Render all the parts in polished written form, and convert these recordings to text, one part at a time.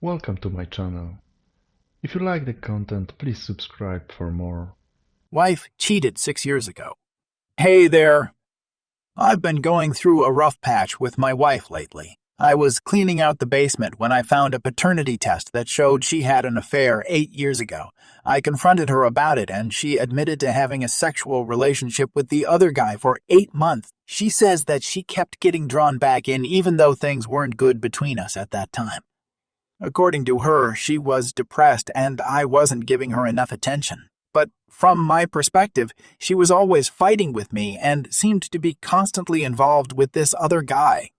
Welcome to my channel. If you like the content, please subscribe for more. Wife cheated 6 years ago. Hey there. I've been going through a rough patch with my wife lately. I was cleaning out the basement when I found a paternity test that showed she had an affair 8 years ago. I confronted her about it and she admitted to having a sexual relationship with the other guy for 8 months. She says that she kept getting drawn back in even though things weren't good between us at that time. According to her, she was depressed and I wasn't giving her enough attention. But from my perspective, she was always fighting with me and seemed to be constantly involved with this other guy.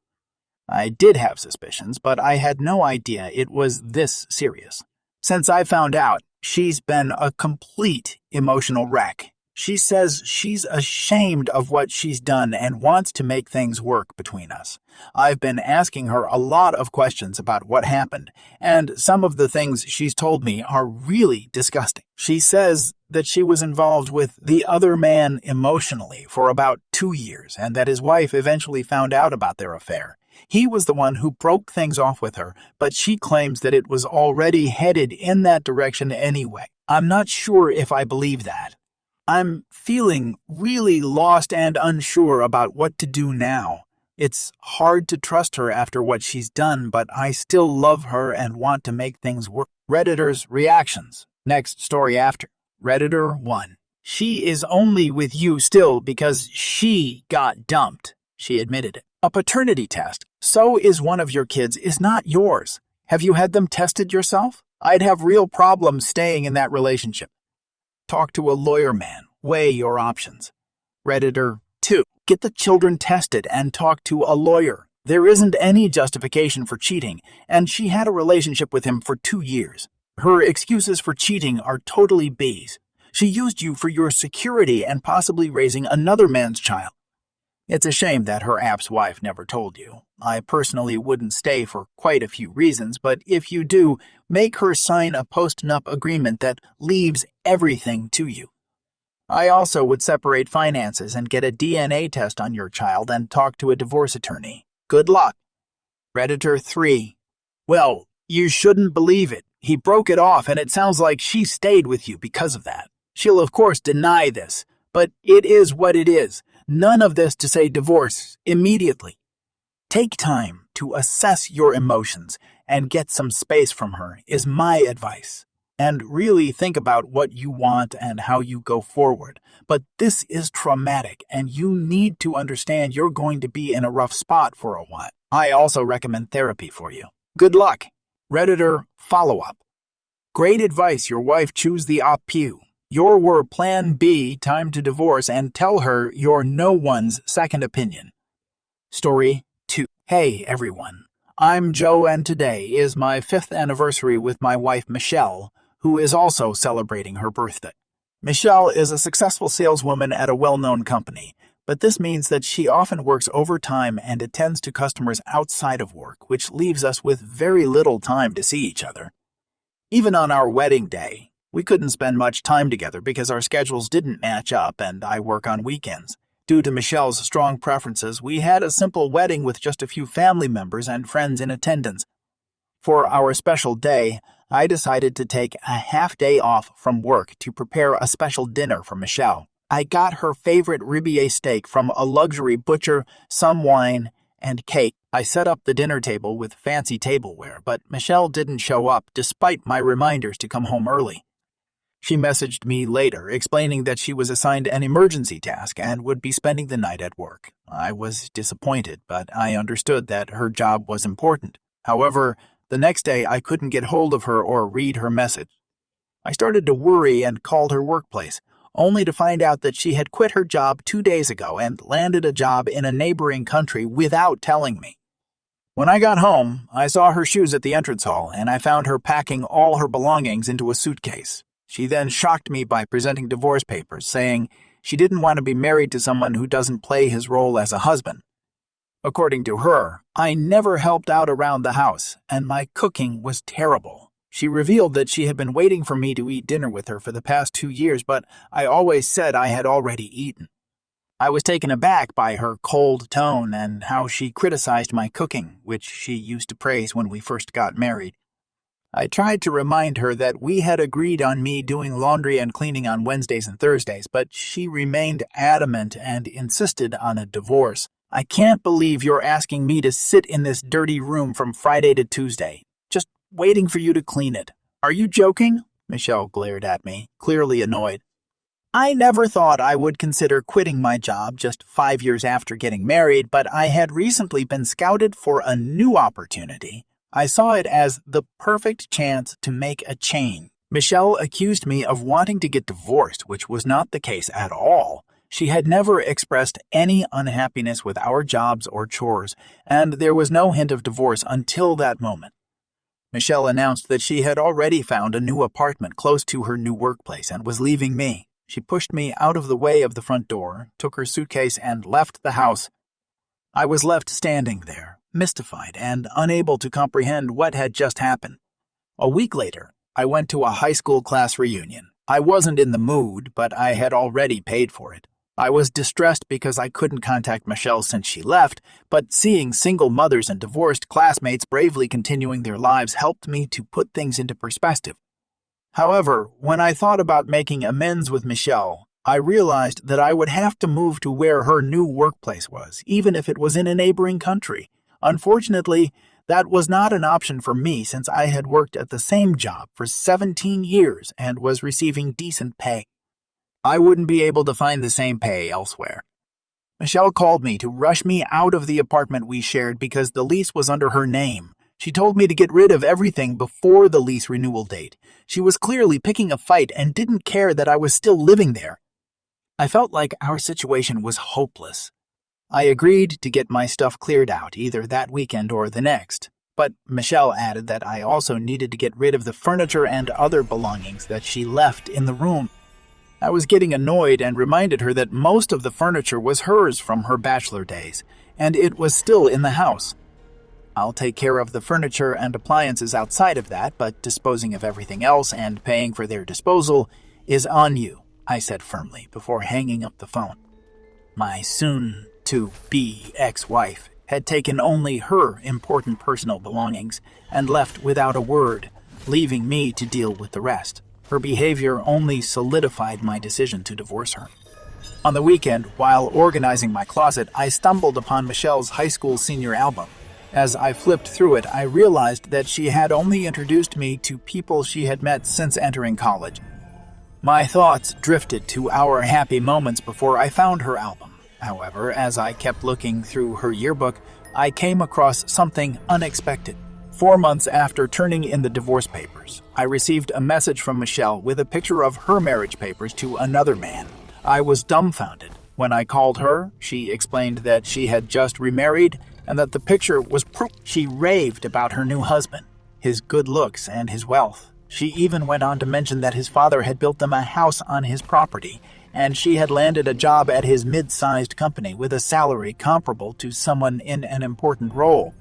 I did have suspicions, but I had no idea it was this serious. Since I found out, she's been a complete emotional wreck. She says she's ashamed of what she's done and wants to make things work between us. I've been asking her a lot of questions about what happened, and some of the things she's told me are really disgusting. She says that she was involved with the other man emotionally for about 2 years and that his wife eventually found out about their affair. He was the one who broke things off with her, but she claims that it was already headed in that direction anyway. I'm not sure if I believe that. I'm feeling really lost and unsure about what to do now. It's hard to trust her after what she's done, but I still love her and want to make things work. Redditor's reactions. Next story after. Redditor 1. She is only with you still because she got dumped. She admitted it. A paternity test. So is one of your kids is not yours. Have you had them tested yourself? I'd have real problems staying in that relationship. Talk to a lawyer, man. Weigh your options. Redditor 2. Get the children tested and talk to a lawyer. There isn't any justification for cheating, and she had a relationship with him for 2 years. Her excuses for cheating are totally BS. She used you for your security and possibly raising another man's child. It's a shame that her app's wife never told you. I personally wouldn't stay for quite a few reasons, but if you do, make her sign a post-nup agreement that leaves everything to you. I also would separate finances and get a DNA test on your child and talk to a divorce attorney. Good luck. Redditor 3. Well, you shouldn't believe it. He broke it off and it sounds like she stayed with you because of that. She'll of course deny this, but it is what it is. None of this to say divorce immediately. Take time to assess your emotions and get some space from her is my advice. And really think about what you want and how you go forward. But this is traumatic and you need to understand you're going to be in a rough spot for a while. I also recommend therapy for you. Good luck. Redditor follow-up. Great advice your wife choose the op pew. Your were plan B, time to divorce, and tell her you're no one's second opinion. Story 2. Hey everyone, I'm Joe and today is my 5th anniversary with my wife Michelle, who is also celebrating her birthday. Michelle is a successful saleswoman at a well-known company, but this means that she often works overtime and attends to customers outside of work, which leaves us with very little time to see each other. Even on our wedding day, we couldn't spend much time together because our schedules didn't match up and I work on weekends. Due to Michelle's strong preferences, we had a simple wedding with just a few family members and friends in attendance. For our special day, I decided to take a half day off from work to prepare a special dinner for Michelle. I got her favorite ribeye steak from a luxury butcher, some wine, and cake. I set up the dinner table with fancy tableware, but Michelle didn't show up despite my reminders to come home early. She messaged me later, explaining that she was assigned an emergency task and would be spending the night at work. I was disappointed, but I understood that her job was important. However, the next day I couldn't get hold of her or read her message. I started to worry and called her workplace, only to find out that she had quit her job 2 days ago and landed a job in a neighboring country without telling me. When I got home, I saw her shoes at the entrance hall, and I found her packing all her belongings into a suitcase. She then shocked me by presenting divorce papers, saying she didn't want to be married to someone who doesn't play his role as a husband. According to her, I never helped out around the house, and my cooking was terrible. She revealed that she had been waiting for me to eat dinner with her for the past 2 years, but I always said I had already eaten. I was taken aback by her cold tone and how she criticized my cooking, which she used to praise when we first got married. I tried to remind her that we had agreed on me doing laundry and cleaning on Wednesdays and Thursdays, but she remained adamant and insisted on a divorce. I can't believe you're asking me to sit in this dirty room from Friday to Tuesday, just waiting for you to clean it. Are you joking? Michelle glared at me, clearly annoyed. I never thought I would consider quitting my job just 5 years after getting married, but I had recently been scouted for a new opportunity. I saw it as the perfect chance to make a change. Michelle accused me of wanting to get divorced, which was not the case at all. She had never expressed any unhappiness with our jobs or chores, and there was no hint of divorce until that moment. Michelle announced that she had already found a new apartment close to her new workplace and was leaving me. She pushed me out of the way of the front door, took her suitcase, and left the house. I was left standing there, mystified and unable to comprehend what had just happened. A week later, I went to a high school class reunion. I wasn't in the mood, but I had already paid for it. I was distressed because I couldn't contact Michelle since she left, but seeing single mothers and divorced classmates bravely continuing their lives helped me to put things into perspective. However, when I thought about making amends with Michelle, I realized that I would have to move to where her new workplace was, even if it was in a neighboring country. Unfortunately, that was not an option for me since I had worked at the same job for 17 years and was receiving decent pay. I wouldn't be able to find the same pay elsewhere. Michelle called me to rush me out of the apartment we shared because the lease was under her name. She told me to get rid of everything before the lease renewal date. She was clearly picking a fight and didn't care that I was still living there. I felt like our situation was hopeless. I agreed to get my stuff cleared out either that weekend or the next, but Michelle added that I also needed to get rid of the furniture and other belongings that she left in the room. I was getting annoyed and reminded her that most of the furniture was hers from her bachelor days, and it was still in the house. I'll take care of the furniture and appliances outside of that, but disposing of everything else and paying for their disposal is on you, I said firmly before hanging up the phone. My soon-to-be ex-wife had taken only her important personal belongings and left without a word, leaving me to deal with the rest. Her behavior only solidified my decision to divorce her. On the weekend, while organizing my closet, I stumbled upon Michelle's high school senior album. As I flipped through it, I realized that she had only introduced me to people she had met since entering college. My thoughts drifted to our happy moments before I found her album. However, as I kept looking through her yearbook, I came across something unexpected. 4 months after turning in the divorce papers, I received a message from Michelle with a picture of her marriage papers to another man. I was dumbfounded. When I called her, she explained that she had just remarried and that the picture was proof. She raved about her new husband, his good looks, and his wealth. She even went on to mention that his father had built them a house on his property, and she had landed a job at his mid-sized company with a salary comparable to someone in an important role.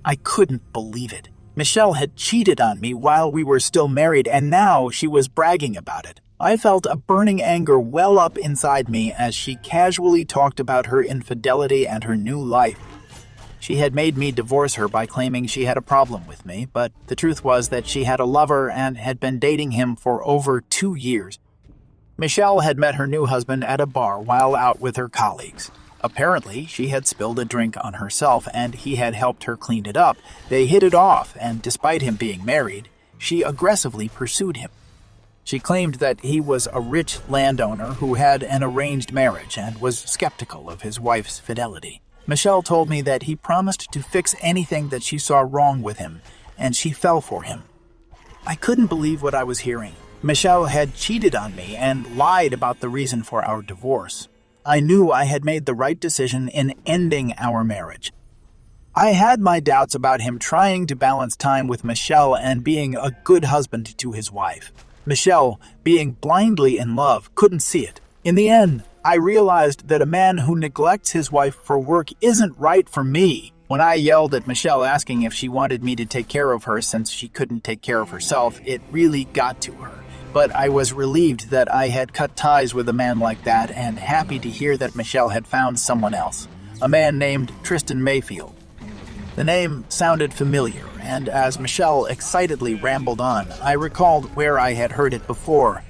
I couldn't believe it. Michelle had cheated on me while we were still married, and now she was bragging about it. I felt a burning anger well up inside me as she casually talked about her infidelity and her new life. She had made me divorce her by claiming she had a problem with me, but the truth was that she had a lover and had been dating him for over 2 years. Michelle had met her new husband at a bar while out with her colleagues. Apparently, she had spilled a drink on herself and he had helped her clean it up. They hit it off, and despite him being married, she aggressively pursued him. She claimed that he was a rich landowner who had an arranged marriage and was skeptical of his wife's fidelity. Michelle told me that he promised to fix anything that she saw wrong with him, and she fell for him. I couldn't believe what I was hearing. Michelle had cheated on me and lied about the reason for our divorce. I knew I had made the right decision in ending our marriage. I had my doubts about him trying to balance time with Michelle and being a good husband to his wife. Michelle, being blindly in love, couldn't see it. In the end, I realized that a man who neglects his wife for work isn't right for me. When I yelled at Michelle asking if she wanted me to take care of her since she couldn't take care of herself, it really got to her. But I was relieved that I had cut ties with a man like that and happy to hear that Michelle had found someone else, a man named Tristan Mayfield. The name sounded familiar, and as Michelle excitedly rambled on, I recalled where I had heard it before.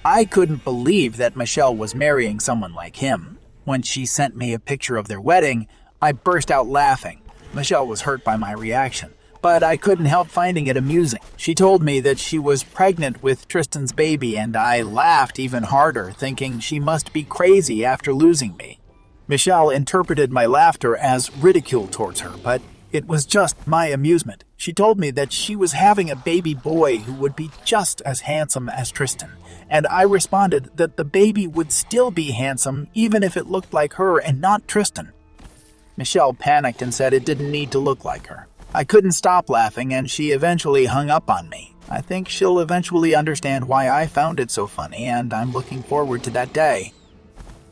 I couldn't believe that Michelle was marrying someone like him. When she sent me a picture of their wedding, I burst out laughing. Michelle was hurt by my reaction, but I couldn't help finding it amusing. She told me that she was pregnant with Tristan's baby, and I laughed even harder, thinking she must be crazy after losing me. Michelle interpreted my laughter as ridicule towards her, but it was just my amusement. She told me that she was having a baby boy who would be just as handsome as Tristan, and I responded that the baby would still be handsome even if it looked like her and not Tristan. Michelle panicked and said it didn't need to look like her. I couldn't stop laughing, and she eventually hung up on me. I think she'll eventually understand why I found it so funny, and I'm looking forward to that day.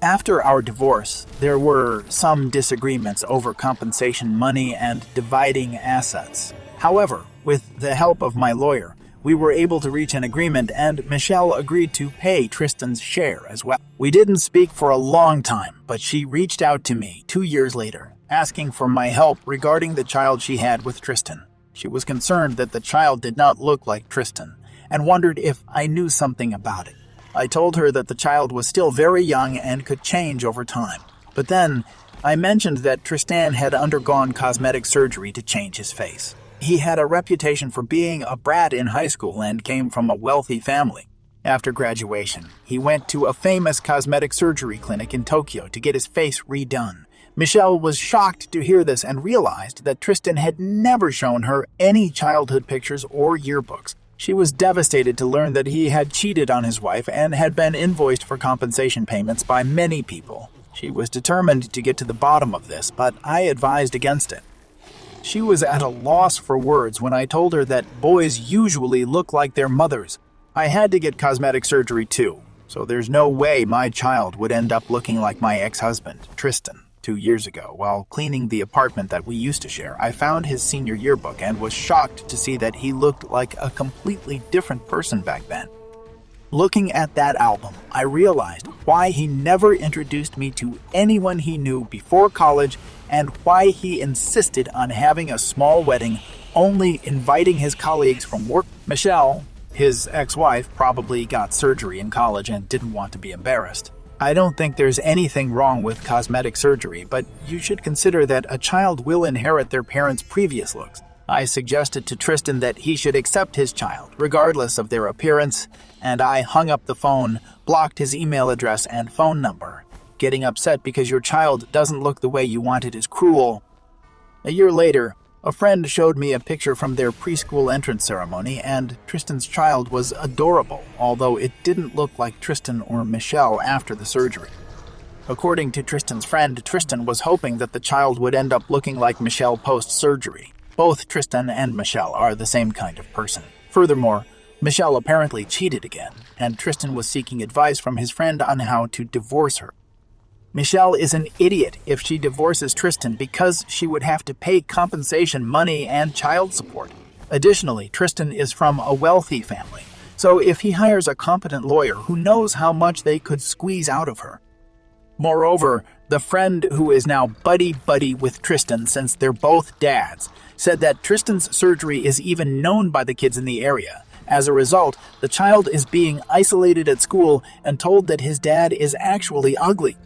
After our divorce, there were some disagreements over compensation money and dividing assets. However, with the help of my lawyer, we were able to reach an agreement, and Michelle agreed to pay Tristan's share as well. We didn't speak for a long time, but she reached out to me 2 years later, asking for my help regarding the child she had with Tristan. She was concerned that the child did not look like Tristan, and wondered if I knew something about it. I told her that the child was still very young and could change over time. But then, I mentioned that Tristan had undergone cosmetic surgery to change his face. He had a reputation for being a brat in high school and came from a wealthy family. After graduation, he went to a famous cosmetic surgery clinic in Tokyo to get his face redone. Michelle was shocked to hear this and realized that Tristan had never shown her any childhood pictures or yearbooks. She was devastated to learn that he had cheated on his wife and had been invoiced for compensation payments by many people. She was determined to get to the bottom of this, but I advised against it. She was at a loss for words when I told her that boys usually look like their mothers. I had to get cosmetic surgery too, so there's no way my child would end up looking like my ex-husband, Tristan. 2 years ago, while cleaning the apartment that we used to share, I found his senior yearbook and was shocked to see that he looked like a completely different person back then. Looking at that album, I realized why he never introduced me to anyone he knew before college and why he insisted on having a small wedding, only inviting his colleagues from work. Michelle, his ex-wife, probably got surgery in college and didn't want to be embarrassed. I don't think there's anything wrong with cosmetic surgery, but you should consider that a child will inherit their parents' previous looks. I suggested to Tristan that he should accept his child, regardless of their appearance, and I hung up the phone, blocked his email address and phone number. Getting upset because your child doesn't look the way you wanted is cruel. A year later, a friend showed me a picture from their preschool entrance ceremony, and Tristan's child was adorable, although it didn't look like Tristan or Michelle after the surgery. According to Tristan's friend, Tristan was hoping that the child would end up looking like Michelle post-surgery. Both Tristan and Michelle are the same kind of person. Furthermore, Michelle apparently cheated again, and Tristan was seeking advice from his friend on how to divorce her. Michelle is an idiot if she divorces Tristan because she would have to pay compensation money and child support. Additionally, Tristan is from a wealthy family, so if he hires a competent lawyer, who knows how much they could squeeze out of her. Moreover, the friend who is now buddy-buddy with Tristan since they're both dads said that Tristan's surgery is even known by the kids in the area. As a result, the child is being isolated at school and told that his dad is actually ugly.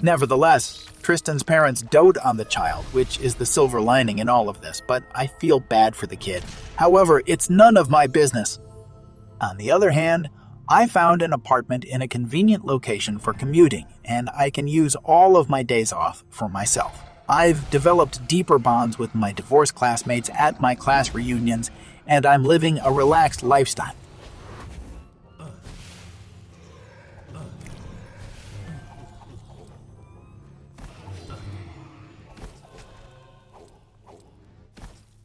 Nevertheless, Tristan's parents dote on the child, which is the silver lining in all of this, but I feel bad for the kid. However, it's none of my business. On the other hand, I found an apartment in a convenient location for commuting, and I can use all of my days off for myself. I've developed deeper bonds with my divorced classmates at my class reunions, and I'm living a relaxed lifestyle.